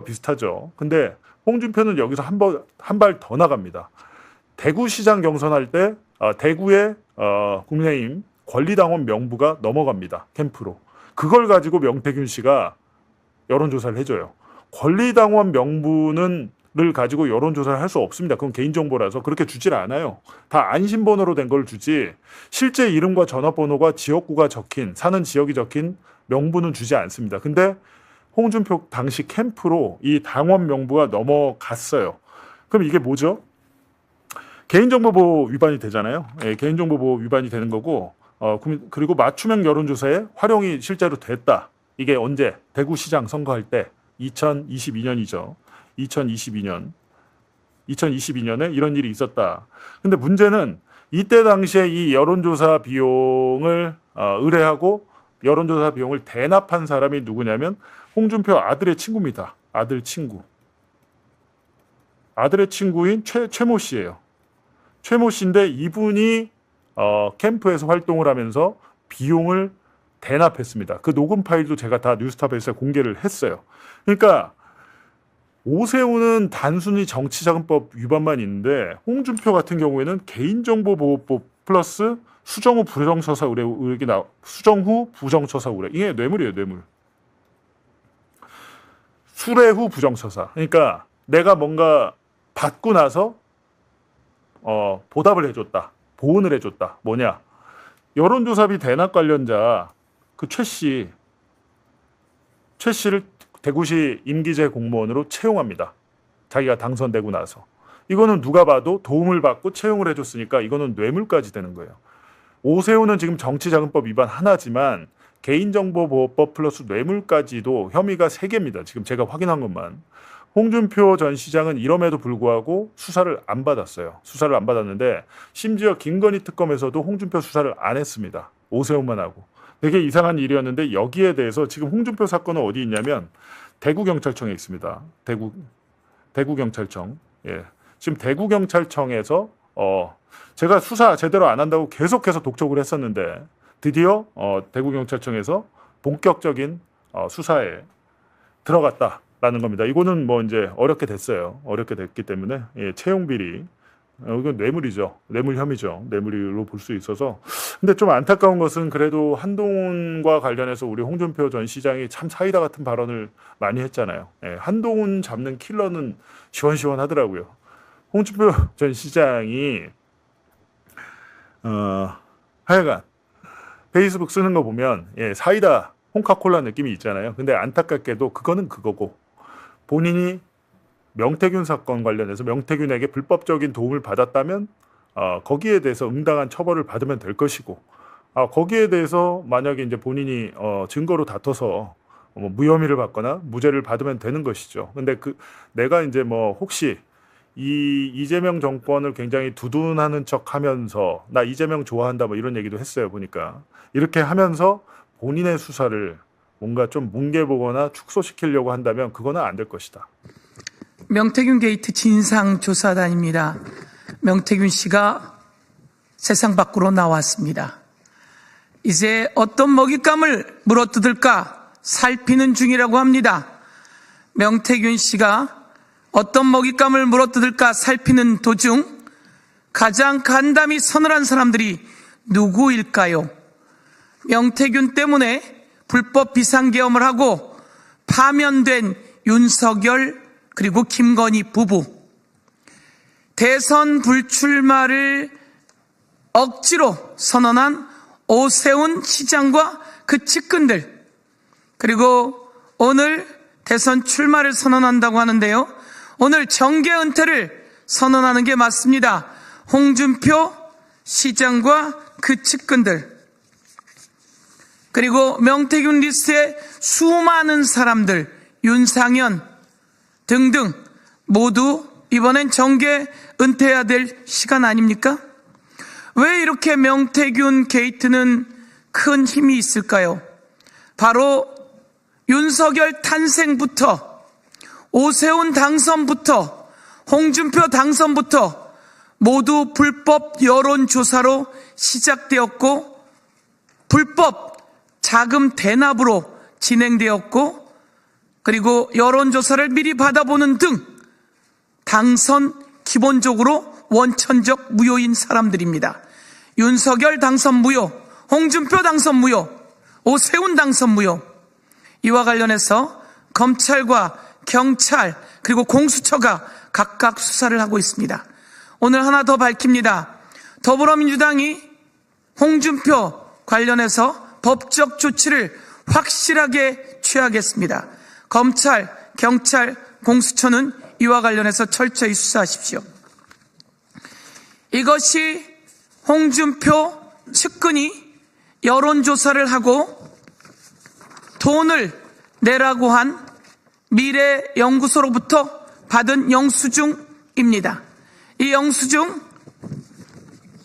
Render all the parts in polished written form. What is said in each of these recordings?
비슷하죠. 근데 홍준표는 여기서 한 발 더 나갑니다. 대구시장 경선할 때 대구의 국민의힘 권리당원 명부가 넘어갑니다. 캠프로. 그걸 가지고 명태균 씨가 여론조사를 해줘요. 권리당원 명부를 가지고 여론조사를 할 수 없습니다. 그건 개인정보라서 그렇게 주질 않아요. 다 안심번호로 된 걸 주지 실제 이름과 전화번호가 지역구가 적힌 사는 지역이 적힌 명부는 주지 않습니다. 근데 홍준표 당시 캠프로 이 당원 명부가 넘어갔어요. 그럼 이게 뭐죠? 개인정보보호 위반이 되잖아요. 예, 개인정보보호 위반이 되는 거고 그리고 맞춤형 여론조사에 활용이 실제로 됐다. 이게 언제? 대구시장 선거할 때 2022년이죠. 2022년에 이런 일이 있었다. 근데 문제는 이때 당시에 이 여론조사 비용을 의뢰하고 여론조사 비용을 대납한 사람이 누구냐면 홍준표 아들의 친구입니다. 아들의 친구인 최모 씨예요. 최모 씨인데 이분이 캠프에서 활동을 하면서 비용을 대납했습니다. 그 녹음 파일도 제가 다 뉴스타파에서 공개를 했어요. 그러니까 오세훈은 단순히 정치자금법 위반만 있는데 홍준표 같은 경우에는 개인정보보호법 플러스 수정후 부정처사 의뢰 수정후 부정처사 의뢰. 이게 뇌물이에요, 뇌물. 수뢰 후 부정처사. 그러니까 내가 뭔가 받고 나서 보답을 해줬다. 보은을 해줬다. 뭐냐? 여론조사비 대납 관련자 그 최 씨를 대구시 임기제 공무원으로 채용합니다. 자기가 당선되고 나서. 이거는 누가 봐도 도움을 받고 채용을 해줬으니까 이거는 뇌물까지 되는 거예요. 오세훈은 지금 정치자금법 위반 하나지만 개인정보보호법 플러스 뇌물까지도 혐의가 3개입니다. 지금 제가 확인한 것만. 홍준표 전 시장은 이럼에도 불구하고 수사를 안 받았어요. 수사를 안 받았는데 심지어 김건희 특검에서도 홍준표 수사를 안 했습니다. 오세훈만 하고. 되게 이상한 일이었는데 여기에 대해서 지금 홍준표 사건은 어디 있냐면 대구경찰청에 있습니다. 대구경찰청. 예. 지금 대구경찰청에서 제가 수사 제대로 안 한다고 계속해서 독촉을 했었는데 드디어 대구경찰청에서 본격적인 수사에 들어갔다라는 겁니다. 이거는 뭐 이제 어렵게 됐어요. 어렵게 됐기 때문에 채용 비리 이건 뇌물이죠. 뇌물 혐의죠. 뇌물로 볼 수 있어서. 근데 좀 안타까운 것은 그래도 한동훈과 관련해서 우리 홍준표 전 시장이 참 사이다 같은 발언을 많이 했잖아요. 한동훈 잡는 킬러는 시원시원하더라고요. 홍준표 전 시장이 하여간 페이스북 쓰는 거 보면 사이다 홍카콜라 느낌이 있잖아요. 근데 안타깝게도 그거는 그거고 본인이 명태균 사건 관련해서 명태균에게 불법적인 도움을 받았다면 거기에 대해서 응당한 처벌을 받으면 될 것이고 거기에 대해서 만약에 이제 본인이 증거로 다퉈서 무혐의를 받거나 무죄를 받으면 되는 것이죠. 근데 내가 이제 뭐 혹시 이재명 정권을 굉장히 두둔하는 척하면서 나 이재명 좋아한다 뭐 이런 얘기도 했어요. 보니까 이렇게 하면서 본인의 수사를 뭔가 좀 뭉개보거나 축소시키려고 한다면 그거는 안 될 것이다. 명태균 게이트 진상조사단입니다. 명태균 씨가 세상 밖으로 나왔습니다. 이제 어떤 먹잇감을 물어뜯을까 살피는 중이라고 합니다. 명태균 씨가 어떤 먹잇감을 물어뜯을까 살피는 도중 가장 간담이 서늘한 사람들이 누구일까요? 명태균 때문에 불법 비상계엄을 하고 파면된 윤석열 그리고 김건희 부부, 대선 불출마를 억지로 선언한 오세훈 시장과 그 측근들, 그리고 오늘 대선 출마를 선언한다고 하는데요. 오늘 정계 은퇴를 선언하는 게 맞습니다. 홍준표 시장과 그 측근들, 그리고 명태균 리스트의 수많은 사람들, 윤상현 등등 모두 이번엔 정계 은퇴해야 될 시간 아닙니까? 왜 이렇게 명태균 게이트는 큰 힘이 있을까요? 바로 윤석열 탄생부터 오세훈 당선부터 홍준표 당선부터 모두 불법 여론조사로 시작되었고 불법 자금 대납으로 진행되었고 그리고 여론조사를 미리 받아보는 등 당선 기본적으로 원천적 무효인 사람들입니다. 윤석열 당선 무효, 홍준표 당선 무효, 오세훈 당선 무효. 이와 관련해서 검찰과 경찰 그리고 공수처가 각각 수사를 하고 있습니다. 오늘 하나 더 밝힙니다. 더불어민주당이 홍준표 관련해서 법적 조치를 확실하게 취하겠습니다. 검찰, 경찰, 공수처는 이와 관련해서 철저히 수사하십시오. 이것이 홍준표 측근이 여론조사를 하고 돈을 내라고 한 미래연구소로부터 받은 영수증입니다. 이 영수증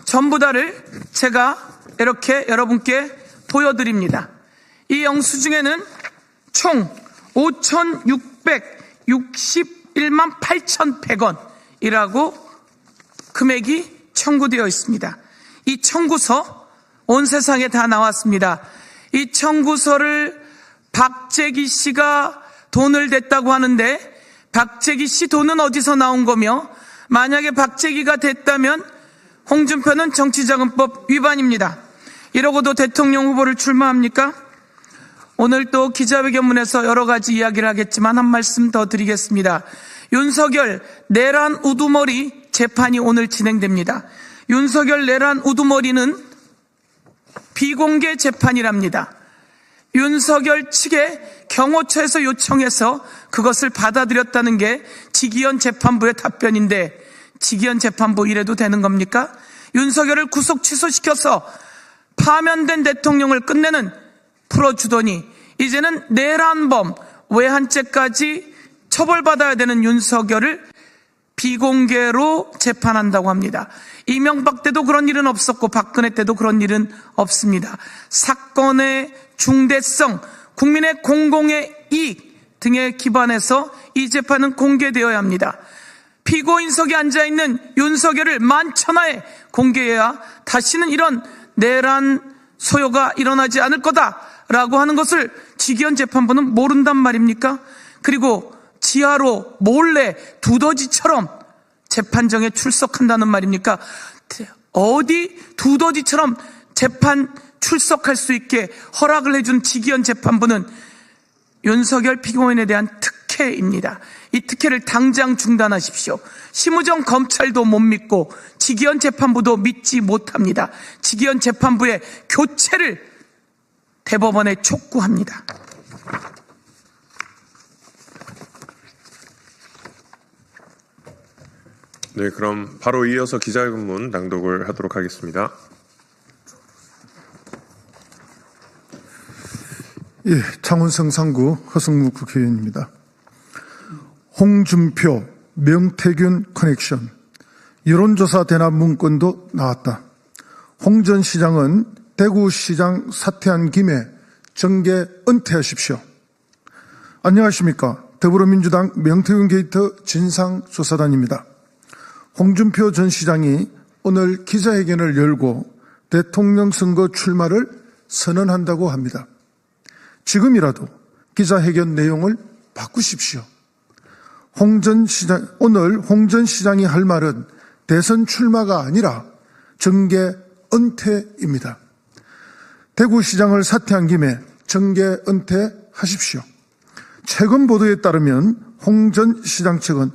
전부 다를 제가 이렇게 여러분께 보여드립니다. 이 영수증에는 총 5,661만 8,100원이라고 금액이 청구되어 있습니다. 이 청구서 온 세상에 다 나왔습니다. 이 청구서를 박재기 씨가 돈을 댔다고 하는데 박재기 씨 돈은 어디서 나온 거며, 만약에 박재기가 됐다면 홍준표는 정치자금법 위반입니다. 이러고도 대통령 후보를 출마합니까? 오늘 또 기자회견문에서 여러 가지 이야기를 하겠지만 한 말씀 더 드리겠습니다. 윤석열 내란 우두머리 재판이 오늘 진행됩니다. 윤석열 내란 우두머리는 비공개 재판이랍니다. 윤석열 측에 경호처에서 요청해서 그것을 받아들였다는 게 지기현 재판부의 답변인데, 지기현 재판부 이래도 되는 겁니까? 윤석열을 구속 취소시켜서 파면된 대통령을 끝내는 풀어주더니 이제는 내란범 외환죄까지 처벌받아야 되는 윤석열을 비공개로 재판한다고 합니다. 이명박 때도 그런 일은 없었고 박근혜 때도 그런 일은 없습니다. 사건의 중대성, 국민의 공공의 이익 등에 기반해서 이 재판은 공개되어야 합니다. 피고인석에 앉아있는 윤석열을 만천하에 공개해야 다시는 이런 내란 소요가 일어나지 않을 거다라고 하는 것을 지기현 재판부는 모른단 말입니까? 그리고 지하로 몰래 두더지처럼 재판정에 출석한다는 말입니까? 어디 두더지처럼 재판 출석할 수 있게 허락을 해준 지기현 재판부는 윤석열 피고인에 대한 특혜입니다. 이 특혜를 당장 중단하십시오. 심우정 검찰도 못 믿고 지기현 재판부도 믿지 못합니다. 지기현 재판부의 교체를 대법원에 촉구합니다. 네, 그럼 바로 이어서 기자회견문 낭독을 하도록 하겠습니다. 예, 창원성 3구 허성무 국회의원입니다. 홍준표, 명태균 커넥션, 여론조사 대납 문건도 나왔다. 홍 전 시장은 대구시장 사퇴한 김에 정계 은퇴하십시오. 안녕하십니까. 더불어민주당 명태균 게이트 진상조사단입니다. 홍준표 전 시장이 오늘 기자회견을 열고 대통령 선거 출마를 선언한다고 합니다. 지금이라도 기자회견 내용을 바꾸십시오. 오늘 홍 전 시장이 할 말은 대선 출마가 아니라 정계 은퇴입니다. 대구시장을 사퇴한 김에 정계 은퇴하십시오. 최근 보도에 따르면 홍 전 시장 측은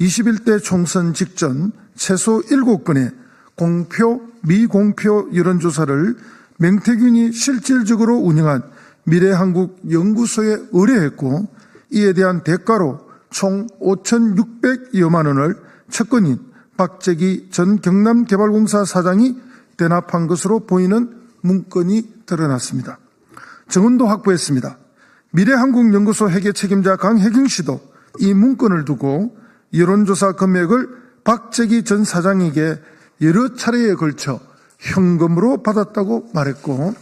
21대 총선 직전 최소 7건의 공표, 미공표 여론조사를 명태균이 실질적으로 운영한 미래한국연구소에 의뢰했고, 이에 대한 대가로 총 5,600여만 원을 채권인 박재기 전 경남개발공사 사장이 대납한 것으로 보이는 문건이 드러났습니다. 정은도 확보했습니다. 미래한국연구소 회계 책임자 강혜경 씨도 이 문건을 두고 여론조사 금액을 박재기 전 사장에게 여러 차례에 걸쳐 현금으로 받았다고 말했고,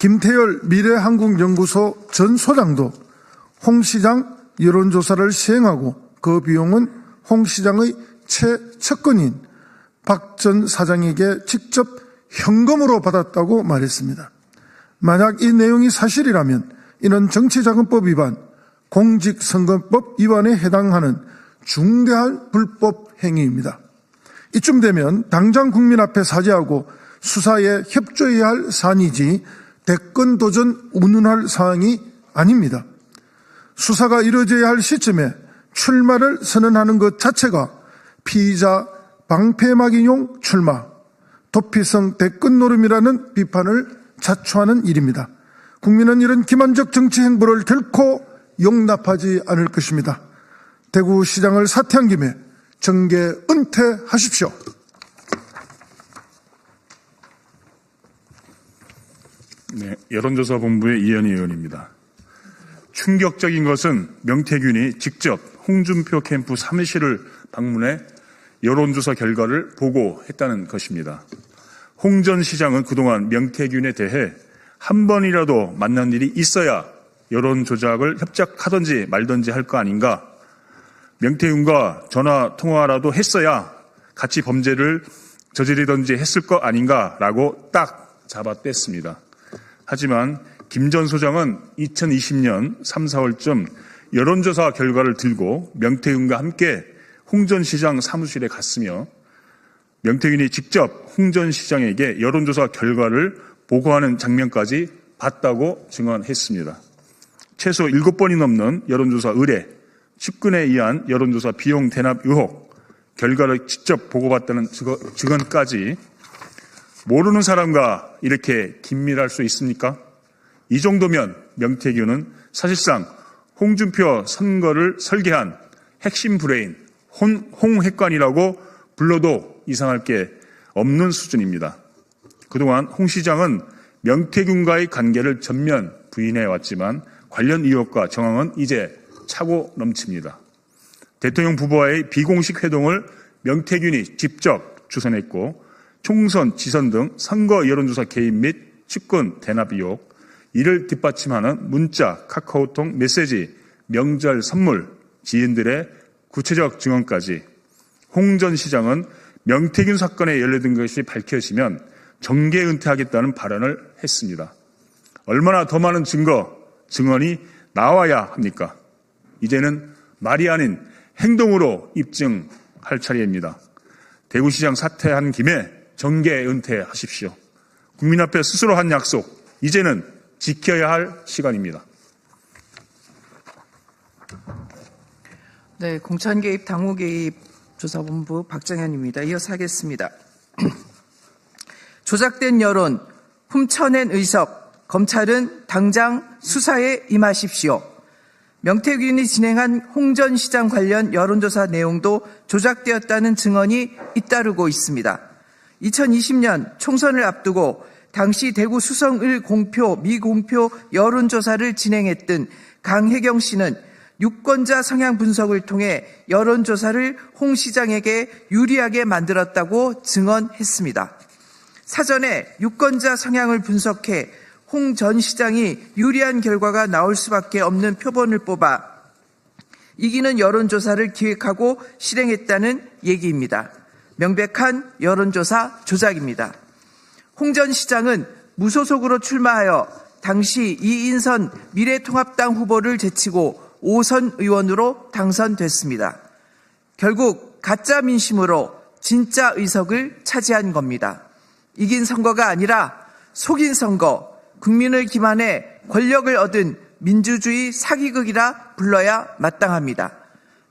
김태열 미래한국연구소 전 소장도 홍 시장 여론조사를 시행하고 그 비용은 홍 시장의 최측근인 박 전 사장에게 직접 현금으로 받았다고 말했습니다. 만약 이 내용이 사실이라면 이는 정치자금법 위반, 공직선거법 위반에 해당하는 중대한 불법 행위입니다. 이쯤 되면 당장 국민 앞에 사죄하고 수사에 협조해야 할 사안이지 대권 도전 운운할 사항이 아닙니다. 수사가 이루어져야 할 시점에 출마를 선언하는 것 자체가 피의자 방패막이용 출마, 도피성 대권 노름이라는 비판을 자초하는 일입니다. 국민은 이런 기만적 정치 행보를 결코 용납하지 않을 것입니다. 대구시장을 사퇴한 김에 정계 은퇴하십시오. 네, 여론조사본부의 이현희 의원입니다. 충격적인 것은 명태균이 직접 홍준표 캠프 사무실을 방문해 여론조사 결과를 보고했다는 것입니다. 홍 전 시장은 그동안 명태균에 대해 한 번이라도 만난 일이 있어야 여론 조작을 협작하든지 말든지 할 거 아닌가, 명태균과 전화 통화라도 했어야 같이 범죄를 저지르든지 했을 거 아닌가라고 딱 잡아뗐습니다. 하지만 김 전 소장은 2020년 3, 4월쯤 여론조사 결과를 들고 명태균과 함께 홍 전 시장 사무실에 갔으며 명태균이 직접 홍 전 시장에게 여론조사 결과를 보고하는 장면까지 봤다고 증언했습니다. 최소 7번이 넘는 여론조사 의뢰, 측근에 의한 여론조사 비용 대납 의혹, 결과를 직접 보고받다는 증언까지 모르는 사람과 이렇게 긴밀할 수 있습니까? 이 정도면 명태균은 사실상 홍준표 선거를 설계한 핵심 브레인, 홍핵관이라고 불러도 이상할 게 없는 수준입니다. 그동안 홍 시장은 명태균과의 관계를 전면 부인해왔지만 관련 의혹과 정황은 이제 차고 넘칩니다. 대통령 부부와의 비공식 회동을 명태균이 직접 주선했고 총선, 지선 등 선거 여론조사 개입 및 측근 대납 의혹, 이를 뒷받침하는 문자, 카카오톡, 메시지, 명절 선물, 지인들의 구체적 증언까지 홍 전 시장은 명태균 사건에 연루된 것이 밝혀지면 정계 은퇴하겠다는 발언을 했습니다. 얼마나 더 많은 증언이 나와야 합니까? 이제는 말이 아닌 행동으로 입증할 차례입니다. 대구시장 사퇴한 김에 정계 은퇴하십시오. 국민 앞에 스스로 한 약속, 이제는 지켜야 할 시간입니다. 네, 공천개입, 당무개입 조사본부 박정현입니다. 이어서 하겠습니다. 조작된 여론, 훔쳐낸 의석, 검찰은 당장 수사에 임하십시오. 명태균이 진행한 홍 전 시장 관련 여론조사 내용도 조작되었다는 증언이 잇따르고 있습니다. 2020년 총선을 앞두고 당시 대구 수성을 공표, 미공표 여론조사를 진행했던 강혜경 씨는 유권자 성향 분석을 통해 여론조사를 홍 시장에게 유리하게 만들었다고 증언했습니다. 사전에 유권자 성향을 분석해 홍 전 시장이 유리한 결과가 나올 수밖에 없는 표본을 뽑아 이기는 여론조사를 기획하고 실행했다는 얘기입니다. 명백한 여론조사 조작입니다. 홍 전 시장은 무소속으로 출마하여 당시 이인선 미래통합당 후보를 제치고 5선 의원으로 당선됐습니다. 결국 가짜 민심으로 진짜 의석을 차지한 겁니다. 이긴 선거가 아니라 속인 선거, 국민을 기만해 권력을 얻은 민주주의 사기극이라 불러야 마땅합니다.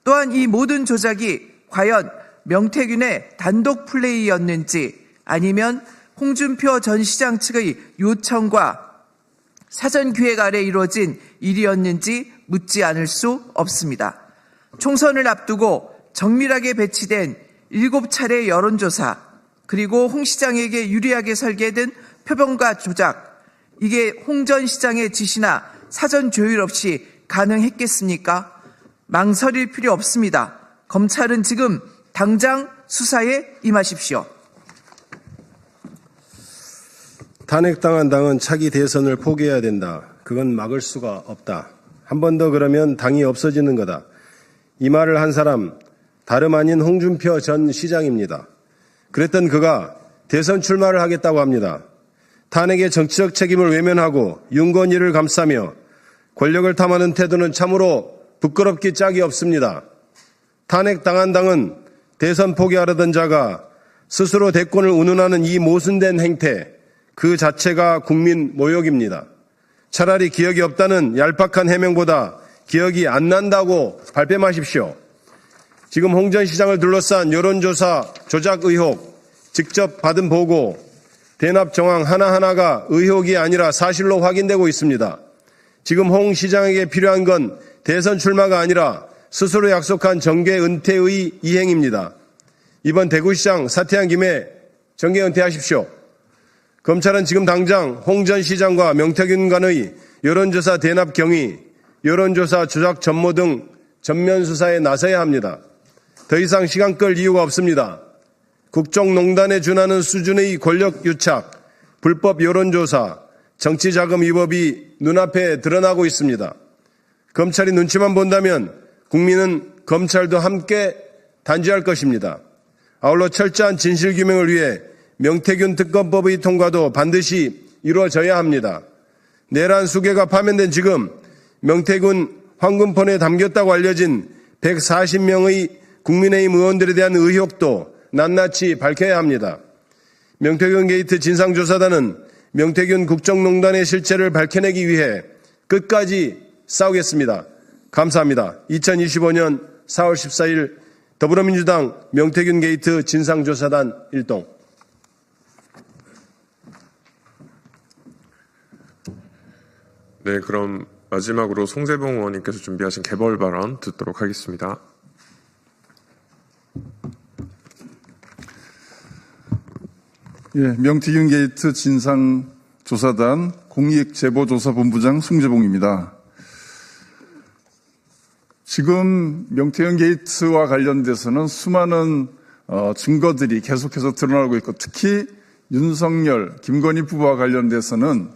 또한 이 모든 조작이 과연 명태균의 단독 플레이였는지 아니면 홍준표 전 시장 측의 요청과 사전 기획 아래 이루어진 일이었는지 묻지 않을 수 없습니다. 총선을 앞두고 정밀하게 배치된 7차례 여론조사, 그리고 홍 시장에게 유리하게 설계된 표본과 조작, 이게 홍 전 시장의 지시나 사전 조율 없이 가능했겠습니까? 망설일 필요 없습니다. 검찰은 지금 당장 수사에 임하십시오. 탄핵당한 당은 차기 대선을 포기해야 된다. 그건 막을 수가 없다. 한 번 더 그러면 당이 없어지는 거다. 이 말을 한 사람 다름 아닌 홍준표 전 시장입니다. 그랬던 그가 대선 출마를 하겠다고 합니다. 탄핵의 정치적 책임을 외면하고 윤건희를 감싸며 권력을 탐하는 태도는 참으로 부끄럽기 짝이 없습니다. 탄핵당한 당은 대선 포기하려던 자가 스스로 대권을 운운하는 이 모순된 행태, 그 자체가 국민 모욕입니다. 차라리 기억이 없다는 얄팍한 해명보다 기억이 안 난다고 발뺌하십시오. 지금 홍 전 시장을 둘러싼 여론조사 조작 의혹, 직접 받은 보고, 대납 정황 하나하나가 의혹이 아니라 사실로 확인되고 있습니다. 지금 홍 시장에게 필요한 건 대선 출마가 아니라 스스로 약속한 정계 은퇴의 이행입니다. 이번 대구시장 사퇴한 김에 정계 은퇴하십시오. 검찰은 지금 당장 홍 전 시장과 명태균 간의 여론조사 대납 경위, 여론조사 조작 전모 등 전면 수사에 나서야 합니다. 더 이상 시간 끌 이유가 없습니다. 국정농단에 준하는 수준의 권력 유착, 불법 여론조사, 정치자금 위법이 눈앞에 드러나고 있습니다. 검찰이 눈치만 본다면 국민은 검찰도 함께 단죄할 것입니다. 아울러 철저한 진실규명을 위해 명태균 특검법의 통과도 반드시 이루어져야 합니다. 내란 수괴가 파면된 지금 명태균 황금폰에 담겼다고 알려진 140명의 국민의힘 의원들에 대한 의혹도 낱낱이 밝혀야 합니다. 명태균 게이트 진상조사단은 명태균 국정농단의 실체를 밝혀내기 위해 끝까지 싸우겠습니다. 감사합니다. 2025년 4월 14일 더불어민주당 명태균 게이트 진상조사단 1동. 네, 그럼 마지막으로 송재봉 의원님께서 준비하신 개벌 발언 듣도록 하겠습니다. 예, 명태균 게이트 진상조사단 공익제보조사본부장 송재봉입니다. 지금 명태균 게이트와 관련돼서는 수많은 증거들이 계속해서 드러나고 있고, 특히 윤석열, 김건희 부부와 관련돼서는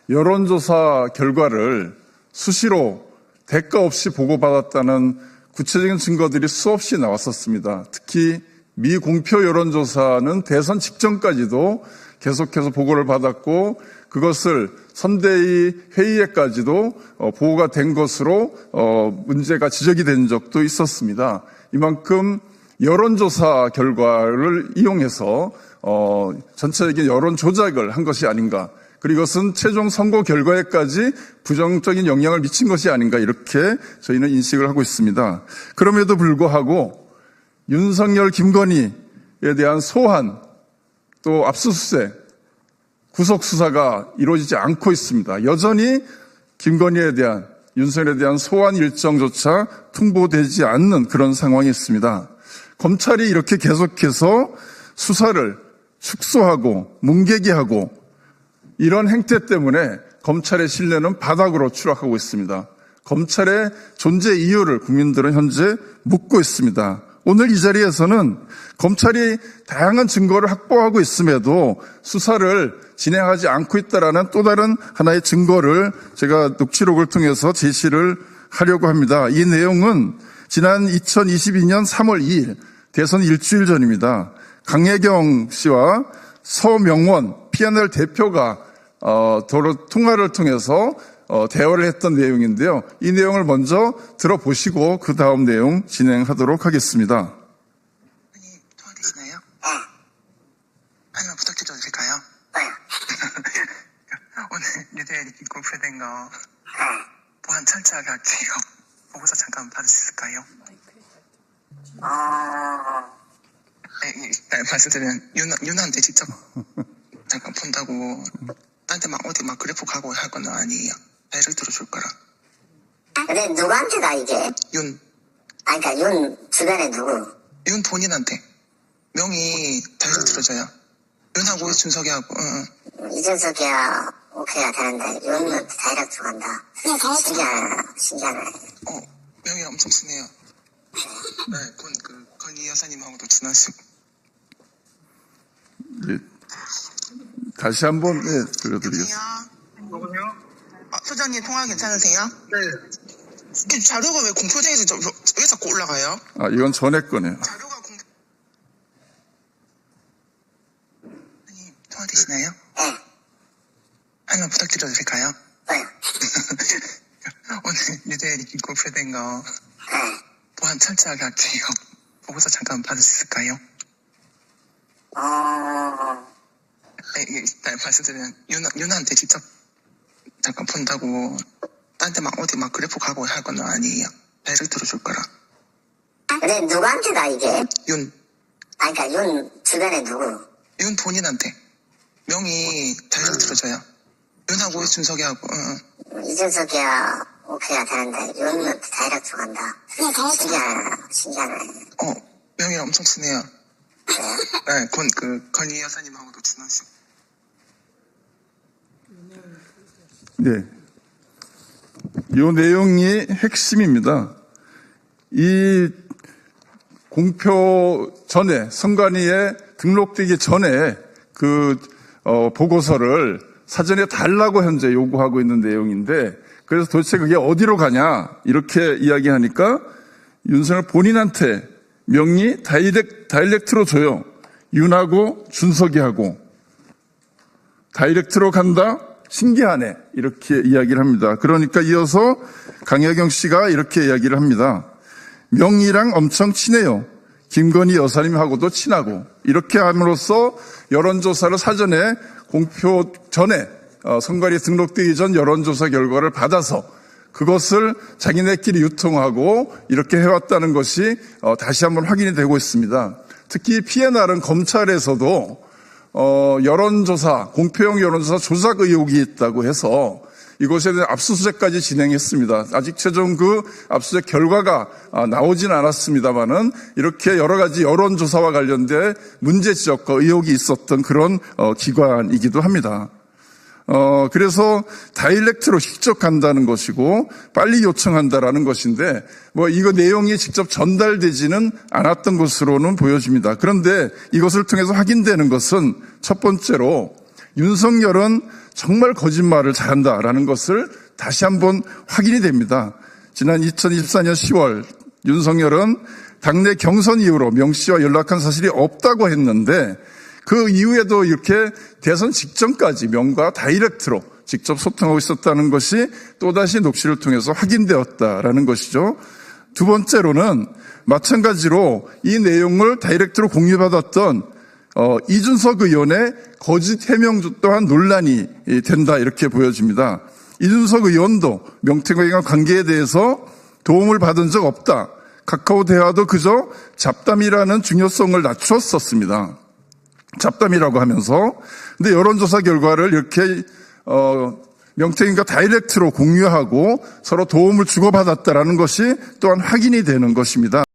여론조사 결과를 수시로 대가 없이 보고받았다는 구체적인 증거들이 수없이 나왔었습니다. 특히 미공표 여론조사는 대선 직전까지도 계속해서 보고를 받았고, 그것을 선대위 회의에까지도 보고가 된 것으로 문제가 지적이 된 적도 있었습니다. 이만큼 여론조사 결과를 이용해서 전체적인 여론 조작을 한 것이 아닌가, 그리고 이것은 최종 선거 결과에까지 부정적인 영향을 미친 것이 아닌가, 이렇게 저희는 인식을 하고 있습니다. 그럼에도 불구하고 윤석열, 김건희에 대한 소환, 또 압수수색, 구속수사가 이루어지지 않고 있습니다. 여전히 김건희에 대한, 윤석열에 대한 소환 일정조차 통보되지 않는 그런 상황이 있습니다. 검찰이 이렇게 계속해서 수사를 축소하고 뭉개기하고 이런 행태 때문에 검찰의 신뢰는 바닥으로 추락하고 있습니다. 검찰의 존재 이유를 국민들은 현재 묻고 있습니다. 오늘 이 자리에서는 검찰이 다양한 증거를 확보하고 있음에도 수사를 진행하지 않고 있다는 또 다른 하나의 증거를 제가 녹취록을 통해서 제시를 하려고 합니다. 이 내용은 지난 2022년 3월 2일 대선 일주일 전입니다. 강혜경 씨와 서명원 P&L 대표가 통화를 통해서 대화를 했던 내용인데요. 이 내용을 먼저 들어보시고 그 다음 내용 진행하도록 하겠습니다. 통화되시나요? 하나만 부탁드려도 될까요? 오늘 뉴데일리 공표된 거 보안 철저하게 할게요. 보고서 잠깐 받을 수 있을까요? 말씀드리면 윤한테 직접 잠깐 본다고 딴데 막 어디 막 그래프 가고 할 건 아니에요. 배를 들어줄 거라. 근데 누구한테다 이게? 윤 그러니까 윤 주변에 누구? 윤 본인한테 명의 다시 들어줘요. 윤하고 준석이하고. 이준석이야 오케이가 되는데 윤은 다이렉트 간다. 신기하네. 명의 엄청 친해요. 네, 건희 여사님하고도 친하시고. 예, 다시 한번 들려드리겠습니다. 여보세요? 소장님 통화 괜찮으세요? 네. 이 자료가 왜 공표돼서 왜 자꾸 올라가요? 이건 전에 거네요. 자료가 통화되시나요? 네. 하나만 부탁드려도 될까요? 네. 오늘 유대인이 공표된 거 보안 철저하게 할게요. 보고서 잠깐 받을 수 있을까요? 일단 말씀드리면 윤한테 직접 잠깐 본다고 딴 데 막 어디 막 그래프 가고 할 건 아니에요. 다이렉트로 줄 거라. 근데 누구한테다 이게? 윤 그러니까 윤 주변에 누구? 본인한테 명이 다이렉트로 줘요. 윤하고 준석이하고 이준석이야 오케이가 되는데 윤은 다이렉트로 간다. 신기하네. 명이랑 엄청 친해요. 네, 건희 여사님하고도 친하시고. 네. 요 내용이 핵심입니다. 이 공표 전에, 선관위에 등록되기 전에 보고서를 사전에 달라고 현재 요구하고 있는 내용인데, 그래서 도대체 그게 어디로 가냐, 이렇게 이야기하니까 윤석열 본인한테 명의 다이렉트로 줘요. 윤하고 준석이하고. 다이렉트로 간다? 신기하네. 이렇게 이야기를 합니다. 그러니까 이어서 강혜경 씨가 이렇게 이야기를 합니다. 명의랑 엄청 친해요. 김건희 여사님하고도 친하고. 이렇게 함으로써 여론조사를 사전에 공표 전에 선관위 등록되기 전 여론조사 결과를 받아서 그것을 자기네끼리 유통하고 이렇게 해왔다는 것이 다시 한번 확인이 되고 있습니다. 특히 피해 나른 검찰에서도 여론조사, 공표용 여론조사 조작 의혹이 있다고 해서 이곳에 대한 압수수색까지 진행했습니다. 아직 최종 압수수색 결과가 나오진 않았습니다만은 이렇게 여러 가지 여론조사와 관련된 문제 지적과 의혹이 있었던 그런 기관이기도 합니다. 그래서 다이렉트로 직접 간다는 것이고 빨리 요청한다라는 것인데 이거 내용이 직접 전달되지는 않았던 것으로는 보여집니다. 그런데 이것을 통해서 확인되는 것은 첫 번째로 윤석열은 정말 거짓말을 잘한다라는 것을 다시 한번 확인이 됩니다. 지난 2024년 10월 윤석열은 당내 경선 이후로 명 씨와 연락한 사실이 없다고 했는데 그 이후에도 이렇게 대선 직전까지 명과 다이렉트로 직접 소통하고 있었다는 것이 또다시 녹취를 통해서 확인되었다라는 것이죠. 두 번째로는 마찬가지로 이 내용을 다이렉트로 공유받았던 이준석 의원의 거짓 해명 또한 논란이 된다 이렇게 보여집니다. 이준석 의원도 명태균과 관계에 대해서 도움을 받은 적 없다. 카카오 대화도 그저 잡담이라는 중요성을 낮추었었습니다. 잡담이라고 하면서. 근데 여론조사 결과를 이렇게 명태균과 다이렉트로 공유하고 서로 도움을 주고받았다라는 것이 또한 확인이 되는 것입니다.